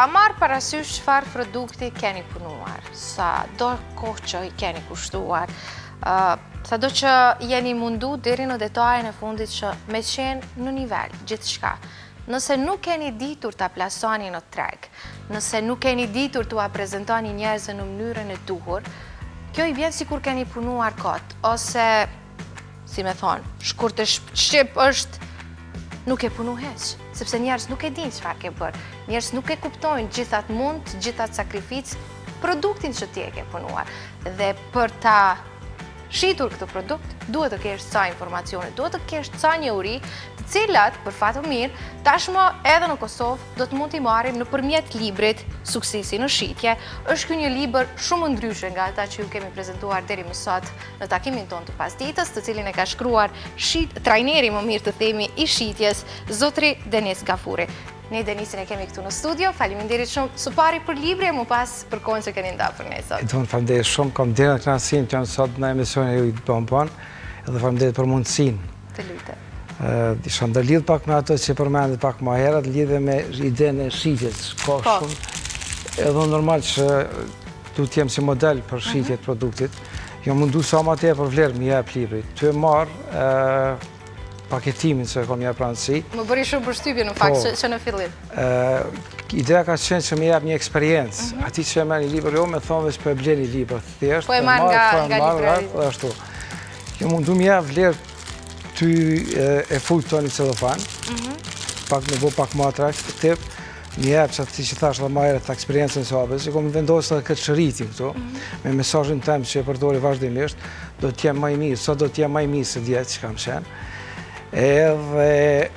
Pa marrë parasysh çfarë produkti keni punuar, sa do kohë që i keni kushtuar, sa do që jeni mundu deri në detajin e fundit që me qenë në nivel, gjithë shka. Nëse nuk keni ditur të plasoni në treg, nëse nuk keni ditur të prezentoni njerëzve në mënyrën e duhur, kjo i vjen sikur keni punuar kot, ose, si me thonë, shkurt e shqip është, nuk e punu heq, sepse njerëz nuk e din çfarë ke bërë, njerëz nuk e kuptojnë gjithat mund, gjithat sakrificë, produktin që ti e ke punuar. Dhe për ta shitur këtë produkt, duhet të kesh ca informacione, duhet të kesh ca njohuri, të cilat, për fat të mirë, tashmë edhe në Kosovë do të mund t'i marrim nëpërmjet librit Suksesi në shitje. Është ky një libër shumë ndryshe nga ata që ju kemi prezantuar deri më sot në takimin tonë të pasdites, të cilin e ka shkruar trajneri, më mirë të themi, i shitjes, zotri Denis Gafuri. Ne Denisin e kemi këtu në studio, faleminderit shumë së pari për libri e më pas për kohën që keni nda për ne sot. Do në faleminderit shumë, kam dhe në kënaqësinë që janë sot në emisionin e ju të bëmpon, edhe faleminderit për mundësinë. Të lutem. Isha ndërlidh pak me ato që përmendit pak më herët, lidhe me idenë e shitjes. Ka shumë, edhe normal që du t'jem si model për shitjet produktit. Jo mundu sa ma te për vlerë mi jep libri. Ty e marë paketimin që kom jep rëndësi. Më bëri shumë përshtypje në fakt që në fillim. Ideja ka qenë që mi jep një eksperiencë. Ati që e merr një libër, jo me thonë veç për e bleni libër. Po e marrë nga librari. Jo mundu mi jep vlerë ty e full të një celofan, pak me bo pak ma atraktiv, një jep që ati që thash dhe ma ere të eksperiencën së abes, që kom vendosë dhe këtë shëriti këtu, me mesazhin tem që e përdori vazhdimisht, do t'jem maj mirë, sot do t'jem maj mirë se djetë që kam qenë, edhe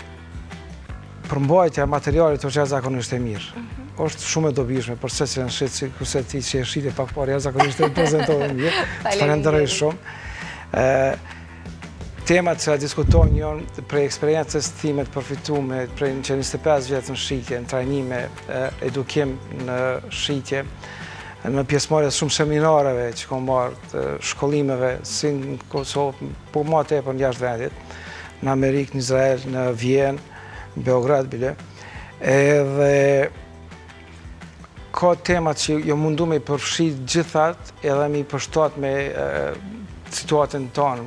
përmbajtja materialit është jashtëzakonisht e mirë. Është shumë e dobishme, përse që në shqitë, si kurse ti që e shqite pak parë, jashtëzakonisht e prezentohet mirë, të falenderoj shumë. Temat që diskutojnë janë prej eksperiencës time të përfitume prej 25 vjetë në shitje, në trajnime, edukim në shitje, në pjesëmarrje shumë seminareve që kom marrë të shkollimeve, si në Kosovë, po ma te për në jashtë vendit, në Amerikë, në Izrael, në Vjenë, në Beograd, bile. Edhe ka temat që jo mundu me përfshit gjithat edhe mi përshtat me situatën tonë,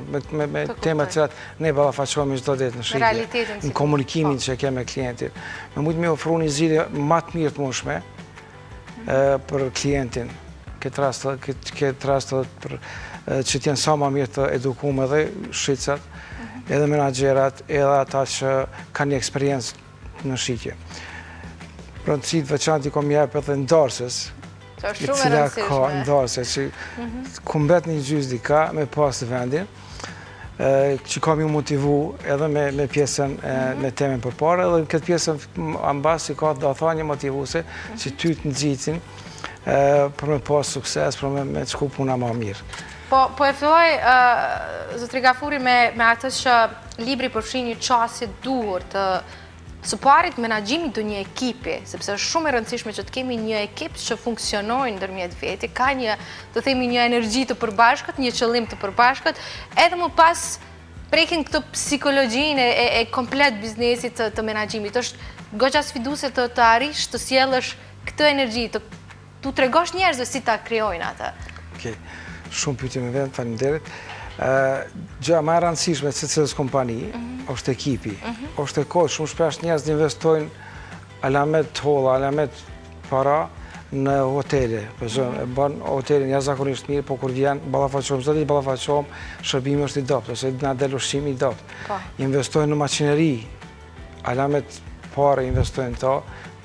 me temat cilat ne ballafaqohemi çdo ditë në shitje, në komunikimin që kemi me klientin. Me mujtë me ofru një zgjidhje më të mirë të mundshme për klientin, këtë rast që t'jenë sa më mirë të edukuar edhe shitësat, edhe menaxherat, edhe ata që kanë një eksperiencë në shitje. Rëndësi të veçantë i kom jep edhe ndarëses, që është shumë e rëndësishme. Ka ndarëse që kumbet një gjysë dika me pas të vendin, që kam ju motivu edhe me pjesën, me temen për pare, edhe këtë pjesën ambas që ka da tha një motivuse që ty të nëzitin për me pas sukses, për me të shku puna ma mirë. Po e filloj, zotri Gafuri, me atës që libri përfshin një qasje duhur të së parit menaxhimit të një ekipi, sepse është shumë e rëndësishme që të kemi një ekip që funksionojnë ndërmjet veti, ka një, të themi, një energji të përbashkët, një qëllim të përbashkët, edhe më pas prekin këtë psikologjinë e komplet biznesit të menaxhimit. Është goxha sfiduese të arrish të sjellësh këtë energji, tu tregosh njerëzve si ta krijojnë atë. Okej, shumë pyetje me vend, faleminderit. Gjëja më e rëndësishme se cilës kompani është ekipi. Është e kohë, shumë shpesh njerëz investojnë alamet holla, alamet para në hotele. E bën hotelin jashtëzakonisht mirë, po kur vjen ballafaqohem, çdo ditë ballafaqohem, shërbimi është i dobët, ose na del ushqimi i dobët. Investojnë në makineri, alamet para investojnë to,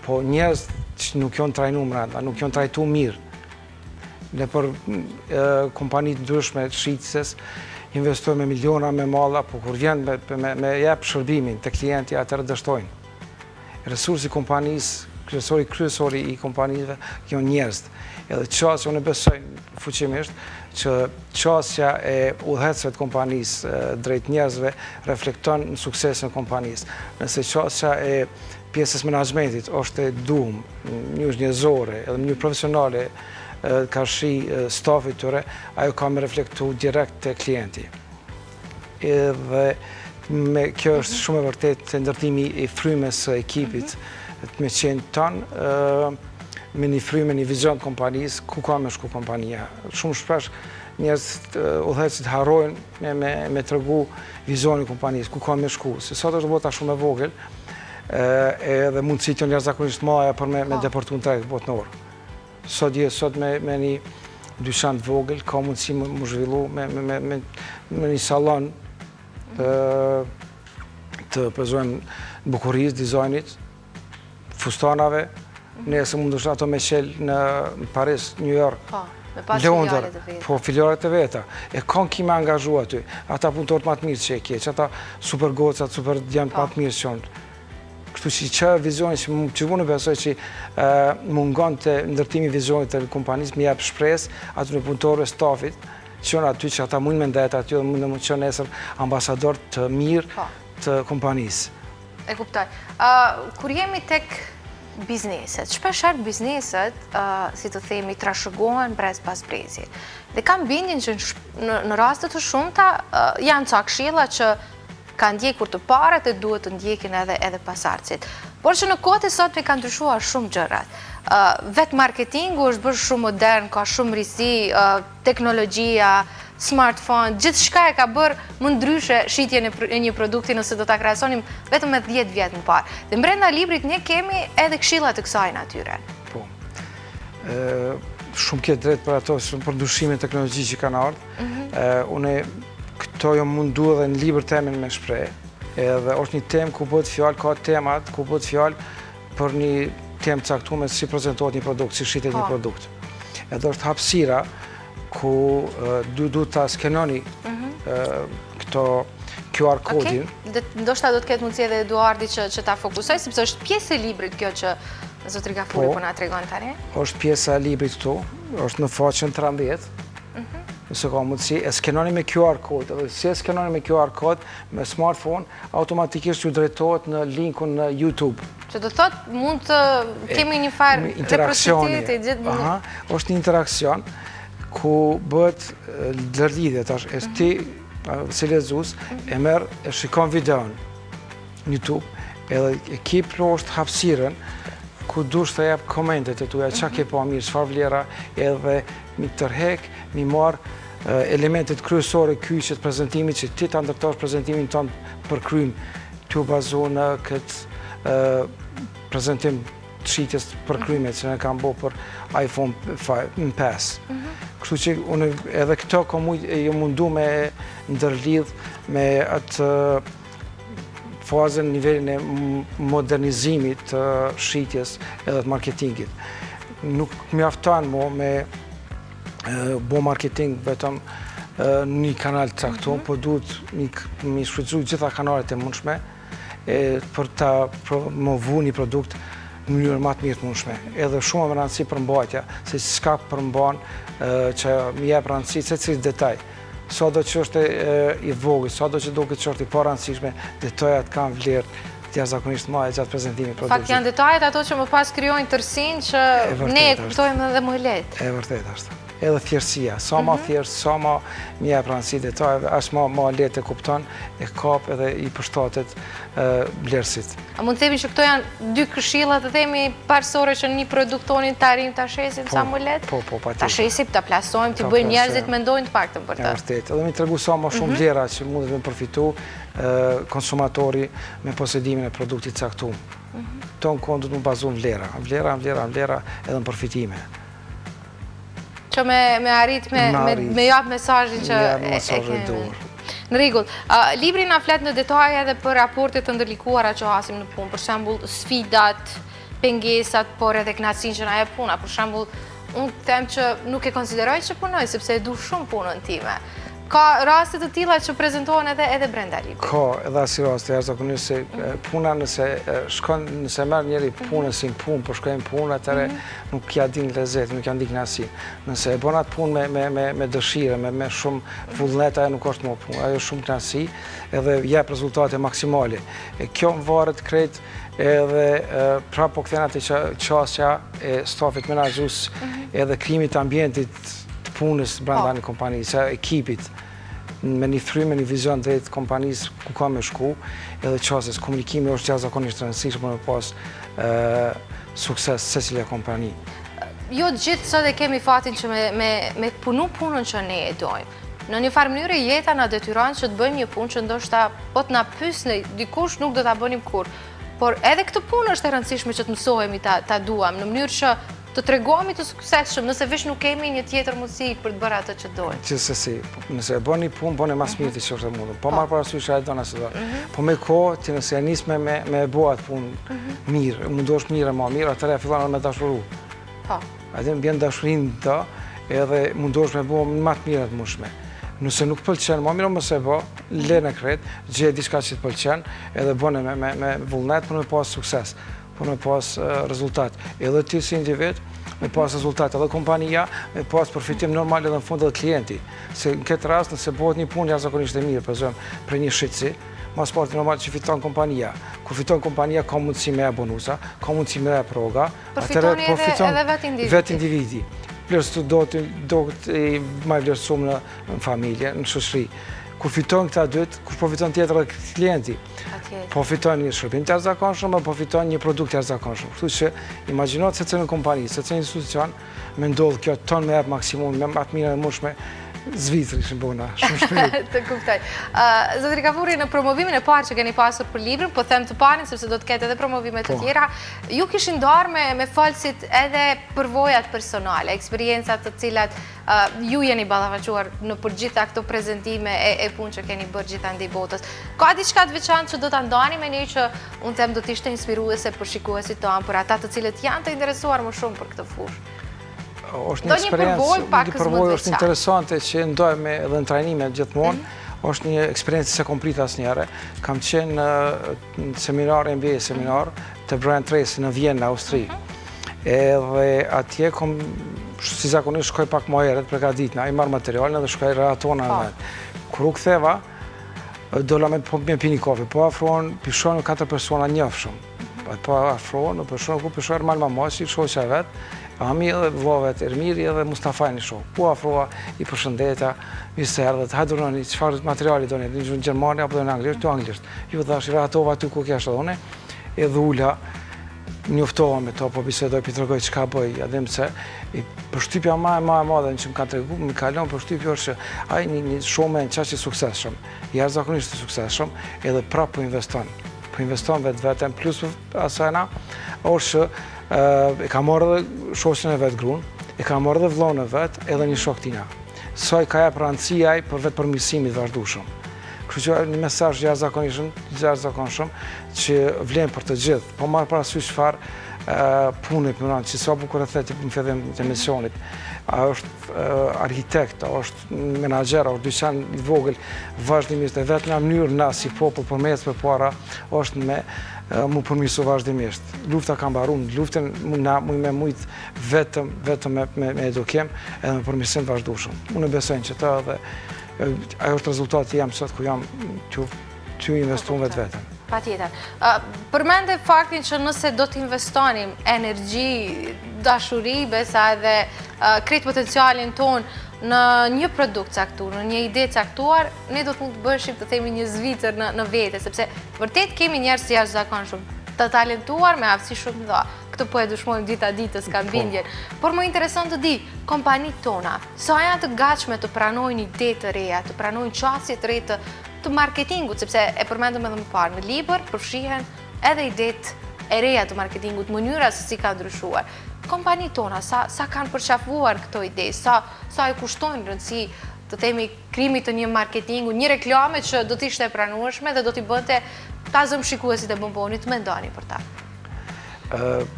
po njerëz që nuk janë trajnuar brenda, nuk janë trajtuar mirë. Ne për kompani të ndryshme të shitëses, investojnë me miliona, me malla, po kur vjen me jep shërbimin të klienti, atërë dështojnë. Resursi kompanisë, kryesori i kompanive, kjo njerëz. Edhe qasja, unë besojnë fuqimisht, që qasja e udhëhecëve të kompanisë drejt njerëzve reflekton në suksesin e kompanisë. Nëse qasja e pjesës menaxhmentit është e duhur, njerëzore, edhe mënyrë profesionale, ka shi stafit tëre, ajo ka me reflektu direkt të klienti. Edhe kjo është shumë e vërtet të ndërtimi i frymës së ekipit, me qenë tonë, me një frymë, me një vizion të kompanisë, ku ka me shku kompania. Shumë shpesh njerëz udhëheqësit harrojnë me tregu vizionin e kompanisë, ku ka me shku. Se sot është bota shumë e vogël, edhe mundësitë janë jashtëzakonisht mëdha për me deportu në treg botëror. Sot me një dyqan të vogël ka mundësi më zhvillu me një salon të prezojmë bukurisë, dizajnit, fustanave, nëse mund është ato me qelë në Paris, New York, Londër, po filialet të veta. E kanë kime angazhu aty, ata punëtorët më të mirë që e kje, që ata super gocat, super djemët më të mirë që janë. Kështu që vizioni që unë besoj që mungon të ndërtimi vizionit të kompanisë, më jep shpresë aty në punëtorëve stafit, që janë aty që ata mund me ndetë aty dhe mund me qenë nesër ambasador të mirë të kompanisë. E kuptoj. Kur jemi tek bizneset, shpesher bizneset, si të themi, trashëgohen brez pas brezi. Dhe kam bindjen që në rastet të shumta janë ca këshilla që ka ndjekur të paret e duhet të ndjekin edhe pasardhësit. Por që në kohët e sotme ka ndryshuar shumë gjërat. Vetë marketingu është bërë shumë modern, ka shumë risi, teknologjia, smartphone, gjithë shka e ka bërë më ndryshe shitjen e një produkti nëse do ta krahasonim vetëm me 10 vjet më parë. Dhe brenda librit ne kemi edhe këshilla të kësaj natyre. Po. Shumë ke drejt për ato, për ndryshimin teknologji që kanë ardhur. Unë këto jo mundu edhe në libër temin me shpreh. Edhe është një temë ku bëhet fjalë, ka temat ku bëhet fjalë për një temë caktuar si prezantohet një produkt, si shitet një produkt. Edhe është hapësira ku du ta skenoni këto QR kodin. Ndoshta do të ketë mundësi edhe Eduardi që ta fokusoj, sepse është pjesë e librit kjo që zotri Gafuri po na tregon tani. Është pjesa e librit këtu, është në faqen 13. Nëse ka mundësi, e skenoni me QR kod, edhe si e skenoni me QR kod me smartphone, automatikisht ju drejtohet në linkun në YouTube. Që do thot mund të kemi një farë reciprociteti. Është një interakcion ku bëhet ndërlidhje tash, ti si lexues e merr e shikon videon në YouTube, edhe ekipi është hapësirën ku dush të jap komentet e tuaja, çka ke pa mirë, çfarë vlera, edhe mi tërhek, mi marr elementet kryesore kyçet prezantimit që ti ta ndërtosh prezantimin tonë për krym, tu bazo në këtë prezantim të shitjes për krymet që ne kam bo për iPhone 5. Kështu që unë edhe këto jo mundu me ndërlidh me atë fazën, nivelin e modernizimit të shitjes edhe të marketingit. Nuk mjafton mo me bo marketing vetëm një kanal të caktuar, po duhet mi shfrytëzu gjitha kanalet e mundshme për ta promovu një produkt në mënyrë më të mirë të mundshme. Edhe shumë më rëndësi përmbajtja, se s'ka përmban që mi jep rëndësi secili detaj. Sado që është i vogël, sado që duket që është i parëndësishme, detajat kanë vlerë të jashtëzakonisht madhe gjatë prezantimit të produktit. Fakt janë detajet ato që më pas krijojnë tërsinë që ne e kuptojmë edhe më lehtë. E vërtet është. Edhe thjeshtësia, sa ma thjesht, sa ma mi jep rëndësi detajeve, as ma lehtë e kupton, e kap edhe i përshtatet vlerësit. A mund të themi që këto janë dy këshilla të themi parësore që një produkt tonin të arrim të shesim sa më lehtë? Po, të shesim, të plasojmë, të bëjmë njerëzit mendojnë të paktën për të. E vërtet, edhe mi tregu sa ma shumë vlera që mundet me përfitu konsumatori me posedimin e produktit caktuar. Ton kohë du të më bazu në vlera edhe në përfitime. Që me arrit me japë mesazhin që e kemi. Në rregull, libri na flet në detaje edhe për raportet të ndërlikuara që hasim në punë, për shembull sfidat, pengesat, por edhe kënaqësinë që na jep puna. Për shembull, unë them që nuk e konsideroj që punoj sepse e du shumë punën time. Ka raste të tilla që prezantohen edhe brenda librit. Ka edhe si raste jashtëzakonisht se puna nëse merr njëri punën si punë, po shkojnë punë atëre nuk ja din lezet, nuk ja ndik kënaqësi. Nëse e bën atë punë me dëshirë, me shumë vullnet, ajo nuk është më punë, ajo është shumë kënaqësi edhe jep rezultate maksimale. E kjo varet krejt edhe prapë po kthen atë çështja e stafit menaxhues edhe krijimit të ambientit të punës brenda një kompanisë, ekipit, me një frymë, me një vizion drejt kompanisë ku ka me shku, edhe qasës komunikimi është jashtëzakonisht rëndësishëm për me pas sukses secila kompani. jo gjithë sot e kemi fatin që me punu punën që ne e dojmë. Në një farë mënyrë jeta na detyron që të bëjmë një punë që ndoshta po të na pyesni dikush nuk do ta bënim kurrë. Por edhe këtë punë është e rëndësishme që të mësohemi ta duam në mënyrë që të tregohemi të suksesshëm nëse veç nuk kemi një tjetër mundësi për të bërë atë që dojmë. Gjithsesi, nëse e bëni punë, bëni mas mirë ti që është e mundur. Po marr parasysh ai do na së do. Po me kohë ti nëse e nis me bëu atë punë mirë, mundosh mirë më mirë, atëherë fillon me dashuru. Po. Atë bën dashurinë do, edhe mundosh me bëu më të mirë të mundshme. Nëse nuk pëlqen, më mirë mos e bë, lënë kret, gjej diçka që të pëlqen, edhe bëne me vullnet për me pas sukses, për me pas rezultat. Edhe ti si individ, me pas rezultat, edhe kompania, me pas përfitim normal edhe në fund edhe klienti. Se në këtë rast, nëse bëhet një punë jashtëzakonisht e mirë, për një shitësi, mas parti normal që fiton kompania. Kur fiton kompania, ka mundësi me e bonusa, ka mundësi me e proga, përfitoni edhe vetë individi. Plus të do të ma vlerësum në familje, në shoqëri. Kur fiton këta dytë, kur po fiton tjetër dhe klienti, po fiton një shërbim të jashtëzakonshëm, po fiton një produkt të jashtëzakonshëm. Kështu që imagjino se në kompani, se në institucion, me ndodhë kjo ton me jep maksimum, me atë mire në mushme, Zvicri ishën bëna, shumë shpejt. Të kuptoj. Zotri Kafuri, në promovimin e parë që keni pasur për librin, po them të parin, sepse do të ketë edhe promovime të tjera, ju kishin darë me falësit edhe përvojat personale, eksperiencat të cilat ju jeni ballafaqur në përgjitha këto prezentime e punë që keni bërë gjithandej botës. Ka diçka të veçantë që do ta ndani me ne që unë them do të ishte inspiruese për shikuesit tonë, për ata të cilët janë të interesuar më shumë për këtë fushë? është një përvojë është interesante që ndojme edhe në trajnime gjithmonë, është një eksperiencë se komplit asnjëherë. Kam qenë në seminar, MBA seminar, të Brian Tracy në Vjenë, në Austri. Edhe atje, si zakonisht, shkoj pak më herët përgatitna, i marrë materialin dhe shkoj relatona në vetë. Kur u ktheva, dola me pini kafe, po afrohen pishon 4 persona njëfshëm. Po afrohen, ku pishon Ermal Mamashi, shoqja vetë, Ami edhe vlovet Ermiri edhe Mustafaj në shohë. Po afroa i përshëndeta, mirë se erdhët, hajde uroni, çfarë materiali doni, në Gjermani apo në anglisht, të anglisht. Ju thash, rehatova aty ku kja shadone, edhe ula, njoftova me to, po bisedoj, pi tregoj çka bëj, edhe mëse, përshtypja ma e madhe që më ka tregu, më kalon përshtypja është që ai një shumë në qaq i suksesshëm, jashtëzakonisht i suksesshëm, edhe prapë po investon vetveten, plus asajna, është e ka marrë dhe shoqën e vetë grunë, e ka marrë dhe vllon e vetë edhe një shok tina. Saj ka jep rëndësi ai për vetë përmirësimit vazhdueshëm. Kështu që një mesazh jashtëzakonshëm që vlen për të gjithë. Po marr parasysh çfarë punë punon, që sa bukur e thetë në fillim të emisionit. A është arhitekt, a është menaxher, a është dyqan i vogël, vazhdimisht e vetmja mënyrë na si popull përmes përpara është me mu përmirësu vazhdimisht. Lufta ka mbaruar, luftën na me mujt vetëm me edukim edhe me përmirësim vazhdueshëm. Unë besoj që ta dhe ajo është rezultati jam sot ku jam që investuar vetëm. Patjetër. Përmende faktin që nëse do të investonim energji, dashuri, besa edhe krejt potencialin ton në një produkt caktuar, në një ide caktuar, ne do të mund të bëshim të themi një Zvicër në vete, sepse vërtet kemi njerëz si jashtëzakonshëm, të talentuar me aftësi shumë të mëdha. Këtë po e dëshmojmë dita ditës, kam bindjen. Por më intereson të di, kompanitë tona, sa janë të gatshme të pranojnë ide të reja, të pranojnë qasje të re të marketingut, sepse e përmendëm edhe më parë, në libër përfshihen edhe idet e reja të marketingut, mënyra se si ka ndryshuar. Kompanitë tona, sa kanë përqafuar këto ide, sa e kushtojnë rëndësi të themi krimit të një marketingu, një reklame që do t'ishte e pranueshme dhe do t'i bënte ta zëmë shikuesit e bombonit, me ndani për ta.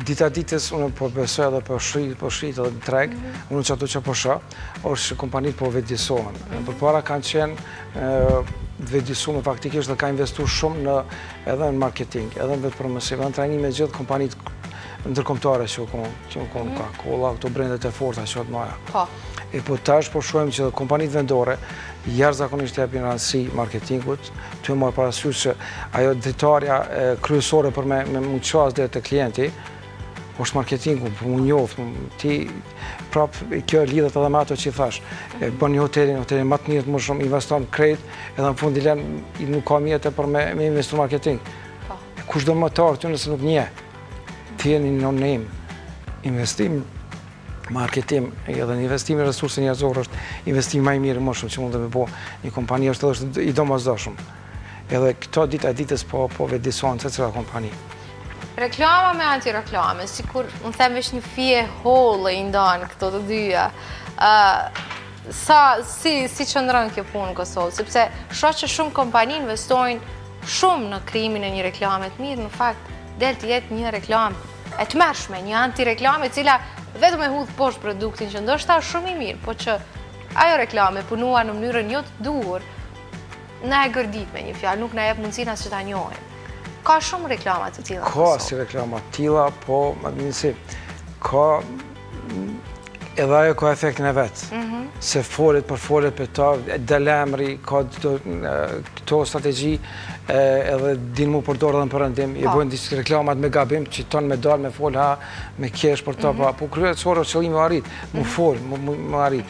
Dita ditës unë po besoj edhe po shrit edhe në treg, unë që ato që po shë, është kompanit po vetëdijsohen. Përpara kanë qenë vetëdijsuar faktikisht dhe ka investuar shumë edhe në marketing, edhe në vetë promosim, edhe në trajnim me gjithë kompanit ndërkombëtare që ka kolla, këto brendet e forta që atë maja. E po tash po shohim që kompanitë vendore jashtëzakonisht japin rëndësi marketingut, të marrë parasysh që ajo dritarja kryesore për me mund qas deri te klienti është marketingu, për mu njoftë, ti prapë kjo lidhet edhe me ato që i thash. Bën një hotelin më të mirë, më shumë investon krejt, edhe në fund i lën nuk ka mjete për me investu marketing. Kushdo më të arë ty nëse nuk nje, ti jeni no name. Investim marketim edhe në investimi në resurse njerëzore është investim më i mirë më shumë që mund të me bo një kompani është i domosdoshëm. Edhe këto ditës po vedisohen se cila kompani. Reklama me antireklame, sikur unë them veç një fije hollë i ndonë këto të dyja. Si qëndron kjo punë në Kosovë, sepse shoh që shumë kompani investojnë shumë në krijimin e një reklame të mirë, në fakt del të jetë një reklamë e tmerrshme, një antireklame e cila vetëm e hudh poshtë produktin që ndoshta është shumë i mirë, po që ajo reklame punuar në mënyrën jo të duhur, na e gërdit me një fjalë, nuk na jep mundësinë as që ta njohim. Ka shumë reklama të tilla. Ka si reklama të tilla, po ka edhe ajo ka efektin e vetë. Se folet për ta, del emri, ka këto strategji edhe din mu përdorë dhe në përëndim. I bojnë disë reklamat me gabim, që tonë me dalë, me folë ha, me kesh për ta, po kryesore o qëllimi më arrit, mu folë, më arrit.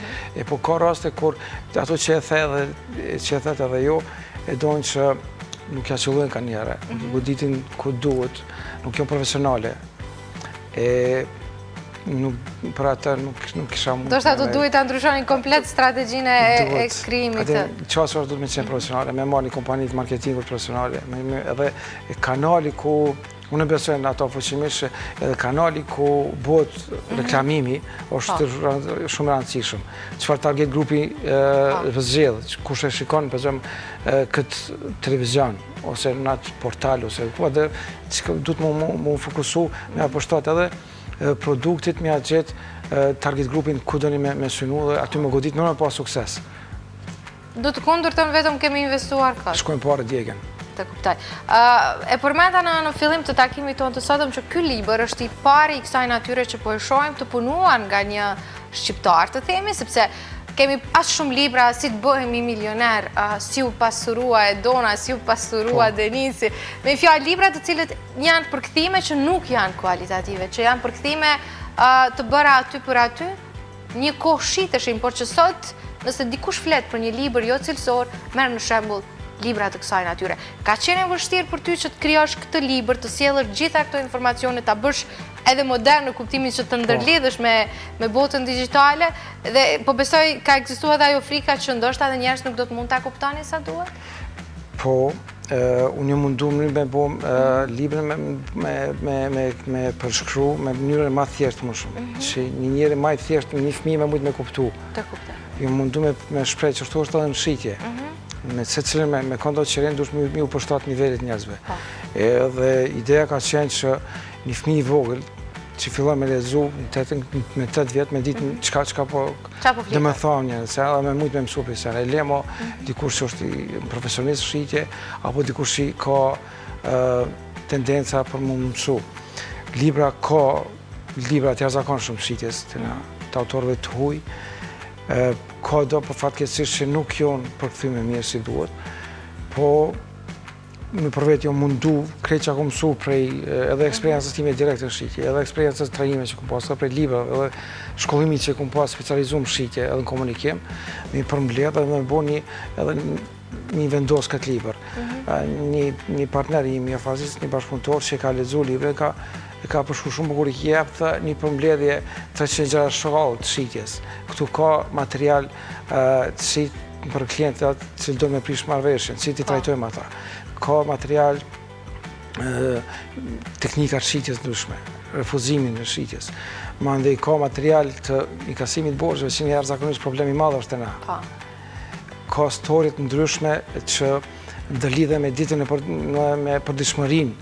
Po ka raste kur ato që e thet edhe jo, e dojnë që nuk ja qëllujnë ka njëre, nuk ditin ku duhet, nuk jo profesionale. Për atë nuk kisha mund... Do shta do duhet të ndryshoni komplet strategjinë e krijimit të... Qasë është duhet me qenë profesionale, me marrë një kompani të marketingut profesionale, edhe kanali ku... Unë besoj në ato fuqimisht, edhe kanali ku bëhet reklamimi është shumë rëndësishëm. Çfarë target grupi zgjedh, kush e shikon për shembull këtë televizion ose në atë portal ose ku edhe duhet më fokusu me apostat edhe produktit me atë gjetë target grupin ku doni me synu dhe aty më godit më pa sukses. Do të kundërtën vetëm kemi investuar ka? Shkojmë parë djegën. Të kuptoj. E përmenda në fillim të takimit tonë të sotëm që ky libër është i pari i kësaj natyre që po e shohim të punuar nga një shqiptar të themi, sepse kemi pas shumë libra si të bëhemi milioner, si u pasurua Edona, si u pasurua Denisi, me fjalë libra të cilët janë përkthime që nuk janë kualitative, që janë përkthime të bëra aty për aty, një kohë shiteshim, por që sot, nëse dikush flet për një libër jo cilësor, merr në shembull libra të kësaj natyre. Ka qenë e vështirë për ty që të krijosh këtë libër, të sjellësh gjitha këto informacione, ta bësh edhe modern në kuptimin që të ndërlidhesh me botën digjitale, dhe po besoj ka ekzistuar ajo frika që ndoshta edhe njerëz nuk do të mund ta kuptonin sa duhet? Po, unë mundu me bo librin me përshkru me mënyrën më thjeshtë më shumë. Që një njeri më i thjeshtë, një fëmijë me mujtë me kuptu. Të kuptoj. Ju mundu me shpreh që është edhe në shitje. Me se cilën me kondot qërin dush mi u përshtat nivellit njerëzve. Dhe ideja ka qenë që një fëmijë i vogël që fillon me lezu me 8 vjetë, me ditë qka po dhe me thonë njërë, se edhe me mujtë me mësu për se e lemo dikush që është profesionist shqitje, apo dikush që ka tendenca për më mësu. Libra të jashtëzakonshëm shumë shqitjes të autorëve të huj, ka do për fatkeqësisht që nuk jonë përkthyme mirë si duhet, po me përvet jo mundu krejt që ako mësu prej edhe eksperiencës time direkte në shqitje, edhe eksperiencës trajnime që kom pas, edhe prej libra, edhe shkollimi që kom pas specializu në shqitje edhe në komunikim, me përmbledh edhe me bo një vendos këtë libër. Një partner im, një afazist, një bashkëpunëtor që ka lezu libre, e ka përshku shumë bukur i kjep të një përmbledhje 360 shkallë të shqitjes. Këtu ka material të shqit për klientët që do me prish marrëveshjen, si t'i trajtojmë ata. Ka material teknika të shqitjes ndryshme, refuzimin në shqitjes. Ma ndë i ka material të inkasimit borxheve, që një herë zakonisht problemi madh është e na. Ka storit ndryshme që ndërlidhe me ditën me përditshmërinë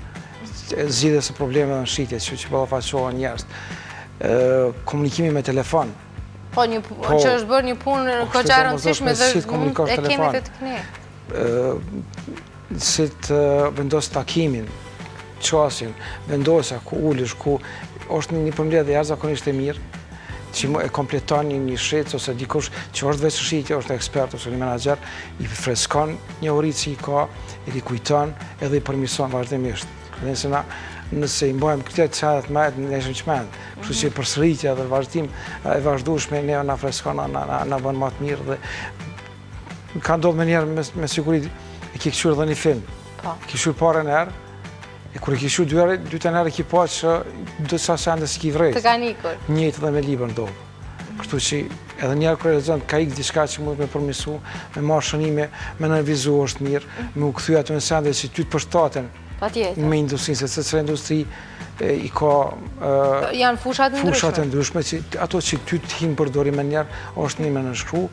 zgjidhjes së problemeve në shqitje që ballafaqohen njerëz. Komunikimi me telefon. Po që është bërë një punë goxha e rëndësishme dhe e kemi të ne. Si të vendos takimin, qasin, vendosja ku ulesh, ku është një përmbledhje jashtëzakonisht e mirë, që e kompleton një shitës ose dikush që është veç shitje, është ekspert ose një menaxher, i freskon një uritë që i ka, i rikujton edhe i përmirëson vazhdimisht. Nëse i mbojmë këtë qadet me në neshëm qmenë, kështu që përsëritja dhe vazhdim e vazhdueshme ne na freskon, na bën më të mirë dhe ka ndodhur me njerë me siguri e ki këshur dhe një film. Ki këshur pare në herë, E kur e kishu dyta nërë ki pa që dësa sende s'ki vrejt. Të ka nikur. Njëjtë dhe me libër ndovë. Kështu që edhe njerë kërë rezon ka ikë diçka që mund me përmisu, me marrë shënime, me nënvizu është mirë, me u këthuja të në sende që ty të përshtaten me industrinë, se cësë industri i ka janë fushat ndryshme, ato që ty të himë përdori me njerë, është një me nënshkru,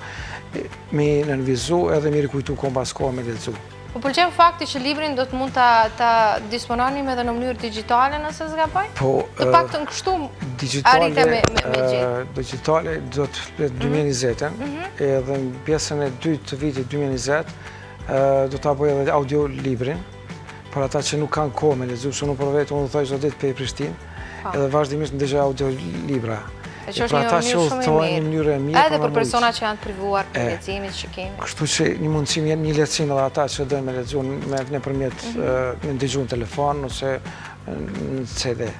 me nënvizu edhe me rikujtu kompas kohë me lexu. Po pëlqen fakti që librin do të mund ta dispononim edhe në mënyrë digjitale nëse s'gaboj? Po, të paktën kështu arrite me gjetë. Digitale do të flet 2020-ën, edhe në pjesën e 2 të vitit 2020 do të apoj edhe audiolibrin, për ata që nuk kanë kohë me lexu, që unë për vetë unë do thoj çdo ditë pe Prishtinë, edhe vazhdimisht ndëgjoj audiolibra. E që është një mënyrë shumë e mirë, edhe për persona që janë të privuar për leximit që kemi. Kështu që një mundësim, një lehtësim edhe ata që dojnë me lexu nëpërmjet me ndëgju në telefon ose në CD.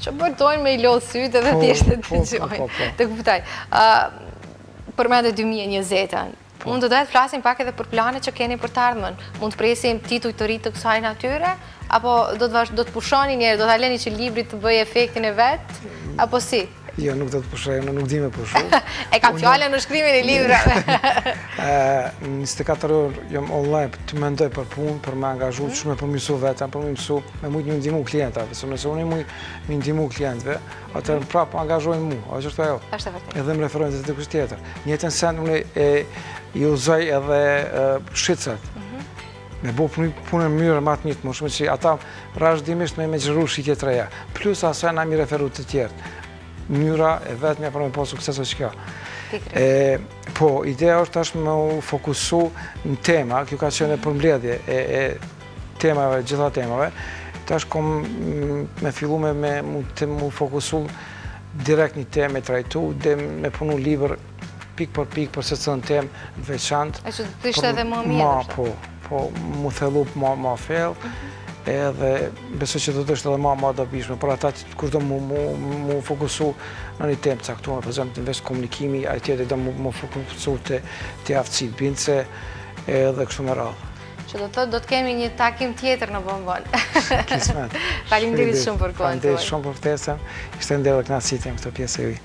Që bërtojnë me i lodhë sytë edhe thjesht të dëgjojnë. Të kuptoj. Përmende 2020-ën. Unë do të flasim pak edhe për planet që keni për të ardhmen. Mund të presim tituj të rritë të kësaj natyre, apo do të pushoni njerë, do të aleni që libri të bëjë efektin e vetë, apo si? Jo, nuk do të pushoj, nuk di me pushu. E ka fjallën në shkrimin e librave. 24 orë jam online të mendoj për punë, për me angazhu, që me përmisu vetëm, për me mësu, me mujtë një ndimu klientave, se nëse unë mujtë me ndimu klientve, atër prapë angazhojnë mu, a që është ajo. Është e vërtetë. Edhe më referojnë të kusht tjetër. Njëtën sen unë i uzoj edhe shqicët, me bo punën mënyrë më të njëtë më shumë, që ata rashdimisht me gjëru shqitje të reja, plus asaj na mi referu të tjertë. Mënyra e vetë mja për me po sukseso që kjo. Po, ideja është tash me u fokusu në tema, kjo ka qenë përmbledhje e temave, gjitha temave, tash kom me fillu me mu fokusu direkt një temë e trajtu, dhe me punu libër pik për pik për se cënë temë veçantë. E që të ishte edhe më mirë? Po, mu thellu ma fellë, edhe besoj që do të është edhe ma dobishme, për ata kur do mu fokusu në një temë caktuar, për exemplu në veç komunikimi, a tjetër do mu fokusu të aftësit bindse edhe kështu me radhë. Që do të kemi një takim tjetër në Bonbon. Kismet. Faleminderit shumë për kohën tuaj. Faleminderit shumë për ftesën, ishte ndër dhe kënaqësi këtë pjesë e juaj.